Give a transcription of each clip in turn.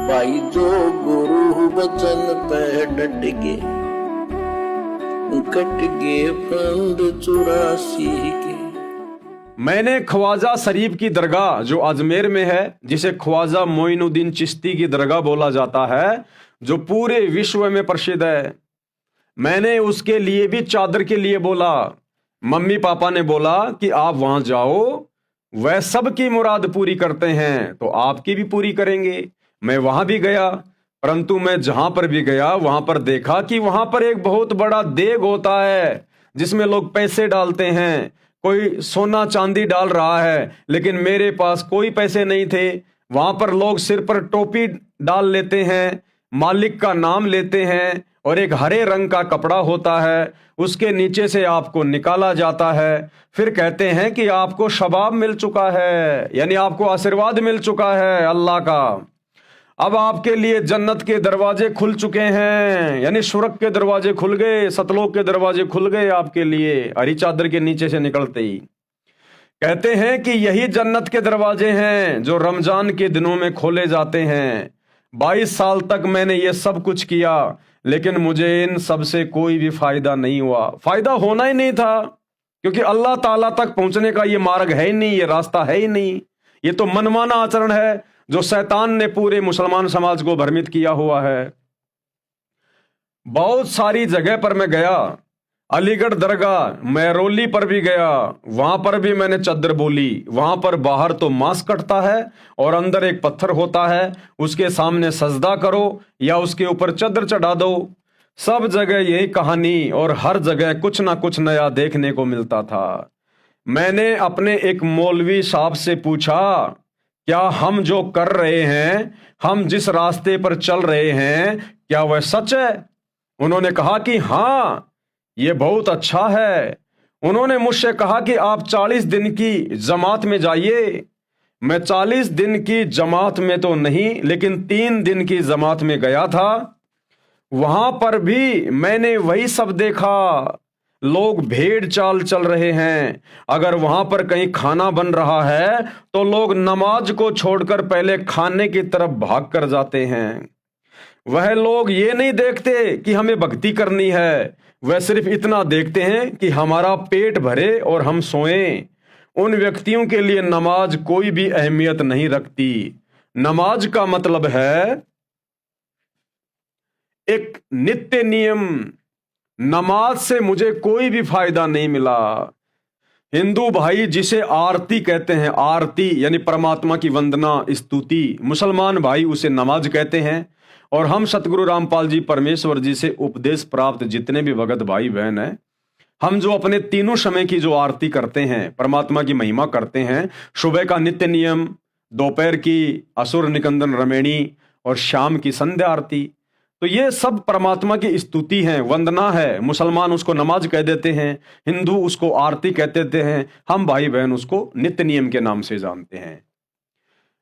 भाई जो गुरु वचन पे डट के कट गए फंद 84 के। मैंने ख्वाजा शरीफ की दरगाह जो अजमेर में है, जिसे ख्वाजा मोइनुद्दीन चिश्ती की दरगाह बोला जाता है, जो पूरे विश्व में प्रसिद्ध है, मैंने उसके लिए भी चादर के लिए बोला। मम्मी पापा ने बोला कि आप वहां जाओ, वह सबकी मुराद पूरी करते हैं तो आपकी भी पूरी करेंगे। मैं वहां भी गया, परंतु मैं जहां पर भी गया वहां पर देखा कि वहां पर एक बहुत बड़ा देग होता है जिसमें लोग पैसे डालते हैं, कोई सोना चांदी डाल रहा है, लेकिन मेरे पास कोई पैसे नहीं थे। वहां पर लोग सिर पर टोपी डाल लेते हैं, मालिक का नाम लेते हैं, और एक हरे रंग का कपड़ा होता है, उसके नीचे से आपको निकाला जाता है। फिर कहते हैं कि आपको शबाब मिल चुका है, यानी आपको आशीर्वाद मिल चुका है अल्लाह का। अब आपके लिए जन्नत के दरवाजे खुल चुके हैं, यानी सुरख के दरवाजे खुल गए, सतलोक के दरवाजे खुल गए आपके लिए हरी चादर के नीचे से निकलते ही। कहते हैं कि यही जन्नत के दरवाजे हैं जो रमजान के दिनों में खोले जाते हैं। 22 साल तक मैंने ये सब कुछ किया, लेकिन मुझे इन सब से कोई भी फायदा नहीं हुआ। फायदा होना ही नहीं था, क्योंकि अल्लाह ताला तक पहुंचने का ये मार्ग है ही नहीं, ये रास्ता है ही नहीं। ये तो मनमाना आचरण है जो शैतान ने पूरे मुसलमान समाज को भ्रमित किया हुआ है। बहुत सारी जगह पर मैं गया, अलीगढ़ दरगाह, महरौली पर भी गया, वहां पर भी मैंने चद्दर बोली। वहां पर बाहर तो मांस कटता है और अंदर एक पत्थर होता है, उसके सामने सजदा करो या उसके ऊपर चद्दर चढ़ा दो। सब जगह यही कहानी और हर जगह कुछ ना कुछ नया देखने को मिलता था। मैंने अपने एक मौलवी साहब से पूछा, क्या हम जो कर रहे हैं, हम जिस रास्ते पर चल रहे हैं, क्या वह सच है? उन्होंने कहा कि हाँ, ये बहुत अच्छा है। उन्होंने मुझसे कहा कि आप 40 दिन की जमात में जाइए। मैं 40 दिन की जमात में तो नहीं, लेकिन 3 दिन की जमात में गया था। वहां पर भी मैंने वही सब देखा। लोग भेड़ चाल चल रहे हैं। अगर वहां पर कहीं खाना बन रहा है तो लोग नमाज को छोड़कर पहले खाने की तरफ भाग कर जाते हैं। वह लोग ये नहीं देखते कि हमें भक्ति करनी है, वह सिर्फ इतना देखते हैं कि हमारा पेट भरे और हम सोएं। उन व्यक्तियों के लिए नमाज कोई भी अहमियत नहीं रखती। नमाज का मतलब है एक नित्य नियम। नमाज से मुझे कोई भी फायदा नहीं मिला। हिंदू भाई जिसे आरती कहते हैं, आरती यानी परमात्मा की वंदना स्तुति, मुसलमान भाई उसे नमाज कहते हैं। और हम सतगुरु रामपाल जी परमेश्वर जी से उपदेश प्राप्त जितने भी भगत भाई बहन हैं, हम जो अपने तीनों समय की जो आरती करते हैं, परमात्मा की महिमा करते हैं, सुबह का नित्य नियम, दोपहर की असुर निकंदन रमेणी और शाम की संध्या आरती, तो ये सब परमात्मा की स्तुति है, वंदना है। मुसलमान उसको नमाज कह देते हैं, हिंदू उसको आरती कह देते हैं, हम भाई बहन उसको नित्य नियम के नाम से जानते हैं।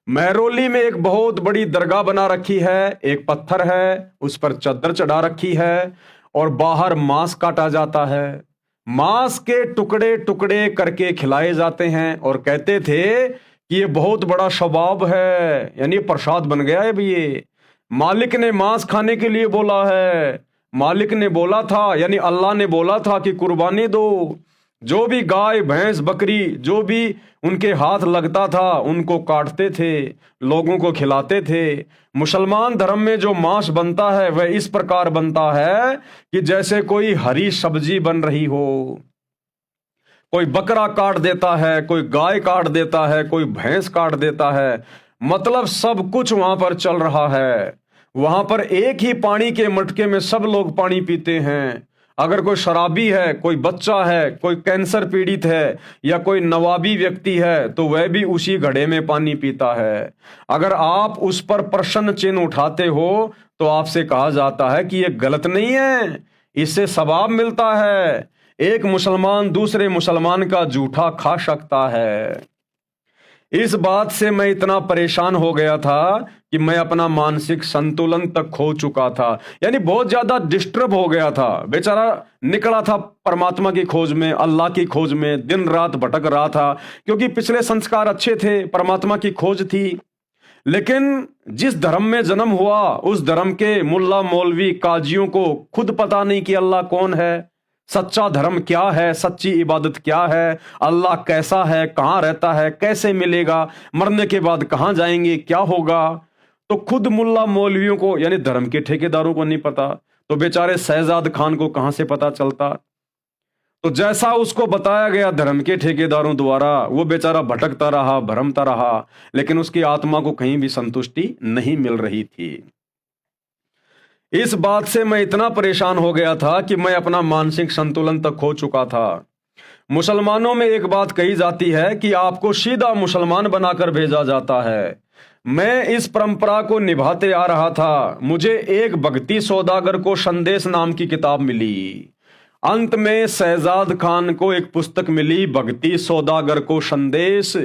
महरौली में एक बहुत बड़ी दरगाह बना रखी है, एक पत्थर है, उस पर चद्दर चढ़ा रखी है और बाहर मांस काटा जाता है। मांस के टुकड़े टुकड़े करके खिलाए जाते हैं और कहते थे कि ये बहुत बड़ा शबाब है, यानी प्रसाद बन गया है भी। ये मालिक ने मांस खाने के लिए बोला है। मालिक ने बोला था, यानी अल्लाह ने बोला था कि कुर्बानी दो। जो भी गाय भैंस बकरी जो भी उनके हाथ लगता था उनको काटते थे, लोगों को खिलाते थे। मुसलमान धर्म में जो मांस बनता है वह इस प्रकार बनता है कि जैसे कोई हरी सब्जी बन रही हो। कोई बकरा काट देता है, कोई गाय काट देता है, कोई भैंस काट देता है, मतलब सब कुछ वहां पर चल रहा है। वहां पर एक ही पानी के मटके में सब लोग पानी पीते हैं। अगर कोई शराबी है, कोई बच्चा है, कोई कैंसर पीड़ित है या कोई नवाबी व्यक्ति है तो वह भी उसी घड़े में पानी पीता है। अगर आप उस पर प्रश्न चिन्ह उठाते हो तो आपसे कहा जाता है कि यह गलत नहीं है, इससे सवाब मिलता है। एक मुसलमान दूसरे मुसलमान का जूठा खा सकता है। इस बात से मैं इतना परेशान हो गया था कि मैं अपना मानसिक संतुलन तक खो चुका था, यानी बहुत ज्यादा डिस्टर्ब हो गया था। बेचारा निकला था परमात्मा की खोज में, अल्लाह की खोज में, दिन रात भटक रहा था, क्योंकि पिछले संस्कार अच्छे थे, परमात्मा की खोज थी। लेकिन जिस धर्म में जन्म हुआ उस धर्म के मुल्ला मौलवी काजियों को खुद पता नहीं कि अल्लाह कौन है, सच्चा धर्म क्या है, सच्ची इबादत क्या है, अल्लाह कैसा है, कहाँ रहता है, कैसे मिलेगा, मरने के बाद कहाँ जाएंगे, क्या होगा। तो खुद मुल्ला मौलवियों को यानी धर्म के ठेकेदारों को नहीं पता, तो बेचारे शहजाद खान को कहां से पता चलता। तो जैसा उसको बताया गया धर्म के ठेकेदारों द्वारा, वो बेचारा भटकता रहा, भरमता रहा, लेकिन उसकी आत्मा को कहीं भी संतुष्टि नहीं मिल रही थी। इस बात से मैं इतना परेशान हो गया था कि मैं अपना मानसिक संतुलन तक खो चुका था। मुसलमानों में एक बात कही जाती है कि आपको सीधा मुसलमान बनाकर भेजा जाता है। मैं इस परंपरा को निभाते आ रहा था। मुझे एक भक्ति सौदागर को संदेश नाम की किताब मिली। अंत में शहजाद खान को एक पुस्तक मिली, भक्ति सौदागर को संदेश।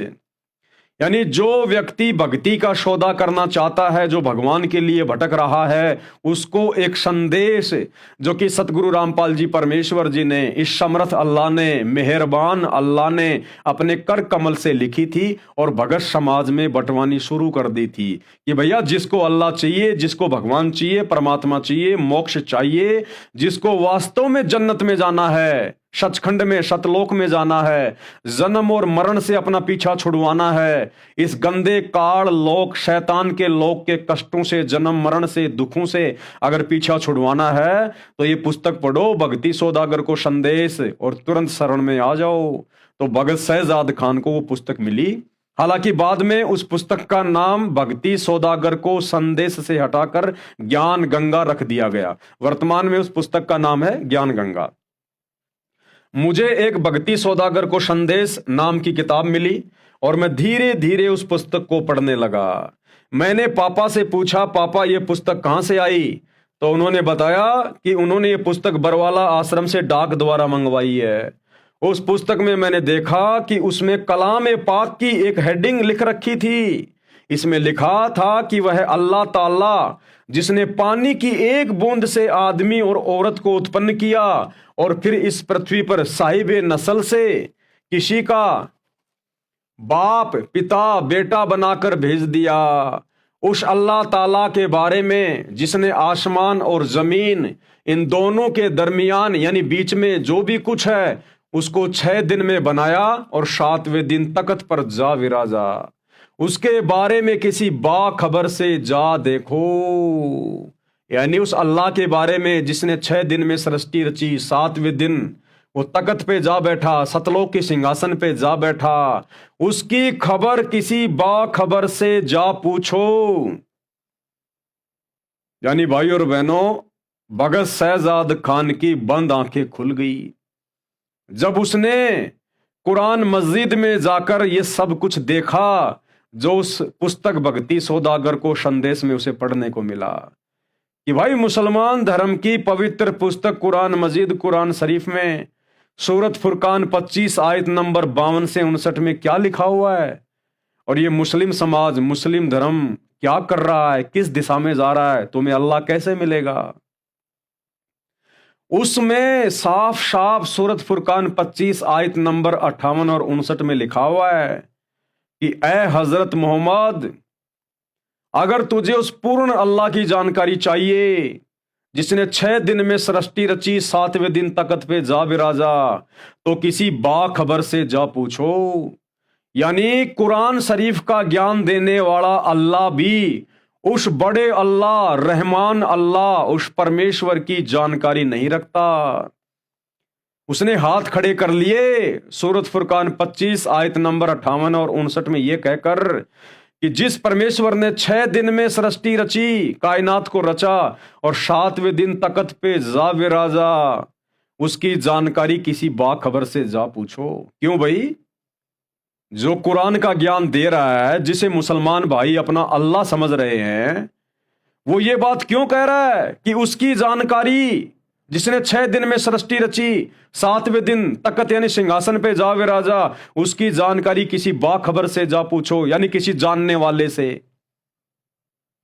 यानी जो व्यक्ति भक्ति का सौदा करना चाहता है, जो भगवान के लिए भटक रहा है, उसको एक संदेश जो कि सतगुरु रामपाल जी परमेश्वर जी ने, इस समर्थ अल्लाह ने, मेहरबान अल्लाह ने अपने कर कमल से लिखी थी और भगत समाज में बंटवानी शुरू कर दी थी कि भैया जिसको अल्लाह चाहिए, जिसको भगवान चाहिए, परमात्मा चाहिए, मोक्ष चाहिए, जिसको वास्तव में जन्नत में जाना है, सचखंड में, सतलोक में जाना है, जन्म और मरण से अपना पीछा छुड़वाना है, इस गंदे काल लोक, शैतान के लोक के कष्टों से, जन्म मरण से, दुखों से अगर पीछा छुड़वाना है तो ये पुस्तक पढ़ो, भक्ति सौदागर को संदेश, और तुरंत शरण में आ जाओ। तो भगत शहजाद खान को वो पुस्तक मिली। हालांकि बाद में उस पुस्तक का नाम भक्ति सौदागर को संदेश से हटाकर ज्ञान गंगा रख दिया गया। वर्तमान में उस पुस्तक का नाम है ज्ञान गंगा। मुझे एक भक्ति सौदागर को संदेश नाम की किताब मिली और मैं धीरे धीरे उस पुस्तक को पढ़ने लगा। मैंने पापा से पूछा, पापा ये पुस्तक कहां से आई? तो उन्होंने बताया कि उन्होंने ये पुस्तक बरवाला आश्रम से डाक द्वारा मंगवाई है। उस पुस्तक में मैंने देखा कि उसमें कलाम पाक की एक हेडिंग लिख रखी थी। इसमें लिखा था कि वह अल्लाह ताला जिसने पानी की एक बूंद से आदमी और औरत को उत्पन्न किया और फिर इस पृथ्वी पर साहिब नस्ल से किसी का बाप, पिता, बेटा बनाकर भेज दिया, उस अल्लाह ताला के बारे में जिसने आसमान और जमीन, इन दोनों के दरमियान यानी बीच में जो भी कुछ है, उसको 6 दिन में बनाया और 7वें दिन तख्त पर जा विराजा। उसके बारे में किसी बाखबर से जा देखो। यानी उस अल्लाह के बारे में जिसने 6 दिन में सृष्टि रची, 7वें दिन वो तख्त पे जा बैठा, सतलोक के सिंहासन पे जा बैठा, उसकी खबर किसी बाखबर से जा पूछो। यानी भाई और बहनों, भगत शहजाद खान की बंद आंखें खुल गई जब उसने कुरान मस्जिद में जाकर ये सब कुछ देखा जो उस पुस्तक भक्ति सौदागर को संदेश में उसे पढ़ने को मिला कि भाई मुसलमान धर्म की पवित्र पुस्तक कुरान मजीद, कुरान शरीफ में सूरत फुरकान 25 आयत नंबर 52 से 59 में क्या लिखा हुआ है, और ये मुस्लिम समाज, मुस्लिम धर्म क्या कर रहा है, किस दिशा में जा रहा है, तुम्हें अल्लाह कैसे मिलेगा। उसमें साफ साफ सूरत फुरकान 25 आयत नंबर 58 और 59 में लिखा हुआ है कि ए हजरत मोहम्मद, अगर तुझे उस पूर्ण अल्लाह की जानकारी चाहिए जिसने 6 दिन में सृष्टि रची, 7वें दिन तख्त पे जा विराजा, तो किसी बाखबर से जा पूछो। यानी कुरान शरीफ का ज्ञान देने वाला अल्लाह भी उस बड़े अल्लाह, रहमान अल्लाह, उस परमेश्वर की जानकारी नहीं रखता। उसने हाथ खड़े कर लिए सूरत फुरकान 25 आयत नंबर 58 और 59 में यह कहकर कि जिस परमेश्वर ने 6 दिन में सृष्टि रची, कायनात को रचा और 7वें दिन तख्त पे जा विराजा, उसकी जानकारी किसी बाखबर से जा पूछो। क्यों भाई? जो कुरान का ज्ञान दे रहा है, जिसे मुसलमान भाई अपना अल्लाह समझ रहे हैं, वो ये बात क्यों कह रहा है कि उसकी जानकारी, जिसने 6 दिन में सृष्टि रची, 7वें दिन तख्त यानी सिंहासन पे जा विराजा, उसकी जानकारी किसी बाखबर से जा पूछो, यानी किसी जानने वाले से।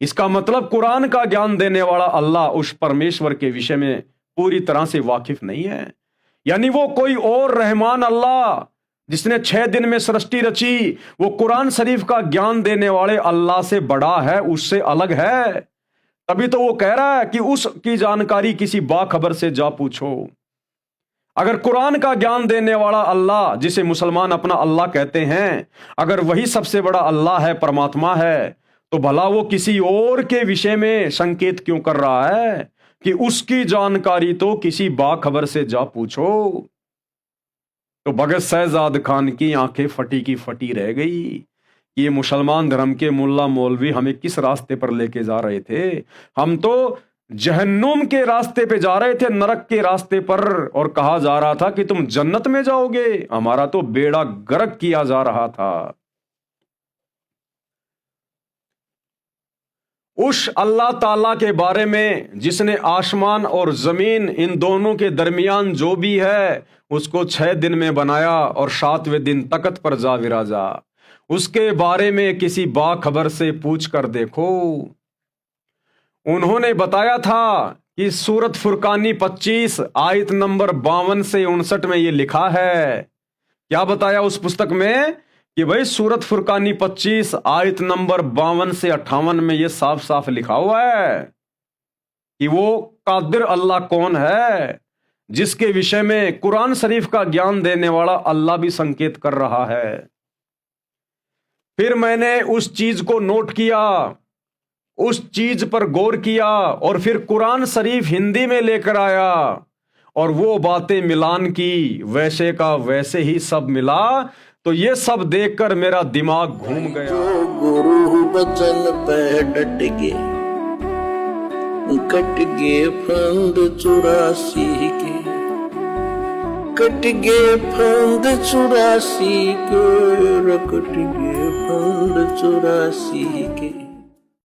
इसका मतलब कुरान का ज्ञान देने वाला अल्लाह उस परमेश्वर के विषय में पूरी तरह से वाकिफ नहीं है। यानी वो कोई और रहमान अल्लाह जिसने 6 दिन में सृष्टि रची, वो कुरान शरीफ का ज्ञान देने वाले अल्लाह से बड़ा है, उससे अलग है। तभी तो वो कह रहा है कि उसकी जानकारी किसी बाखबर से जा पूछो। अगर कुरान का ज्ञान देने वाला अल्लाह, जिसे मुसलमान अपना अल्लाह कहते हैं, अगर वही सबसे बड़ा अल्लाह है, परमात्मा है, तो भला वो किसी और के विषय में संकेत क्यों कर रहा है कि उसकी जानकारी तो किसी बाखबर से जा पूछो। तो भगत शहजाद खान की आंखें फटी की फटी रह गई। ये मुसलमान धर्म के मुल्ला मौलवी हमें किस रास्ते पर लेके जा रहे थे? हम तो जहन्नुम के रास्ते पे जा रहे थे, नरक के रास्ते पर, और कहा जा रहा था कि तुम जन्नत में जाओगे। हमारा तो बेड़ा गर्क किया जा रहा था। उस अल्लाह ताला के बारे में जिसने आसमान और जमीन, इन दोनों के दरमियान जो भी है, उसको 6 दिन में बनाया और 7वें दिन तख्त पर जा विराजा, उसके बारे में किसी बाखबर से पूछ कर देखो। उन्होंने बताया था कि सूरत फुरकानी 25 आयत नंबर 52 से 59 में यह लिखा है। क्या बताया उस पुस्तक में? कि भाई सूरत फुरकानी 25 आयत नंबर 52 से 58 में यह साफ साफ लिखा हुआ है कि वो कादिर अल्लाह कौन है, जिसके विषय में कुरान शरीफ का ज्ञान देने वाला अल्लाह भी संकेत कर रहा है। फिर मैंने उस चीज को नोट किया, उस चीज पर गौर किया, और फिर कुरान शरीफ हिंदी में लेकर आया और वो बातें मिलान की, वैसे का वैसे ही सब मिला। तो ये सब देखकर मेरा दिमाग घूम गया। जो गुरु बचन पे डट गए, कट गए फंद 84 के, कट गए फंद 84 के, कट गए फंद 84 के।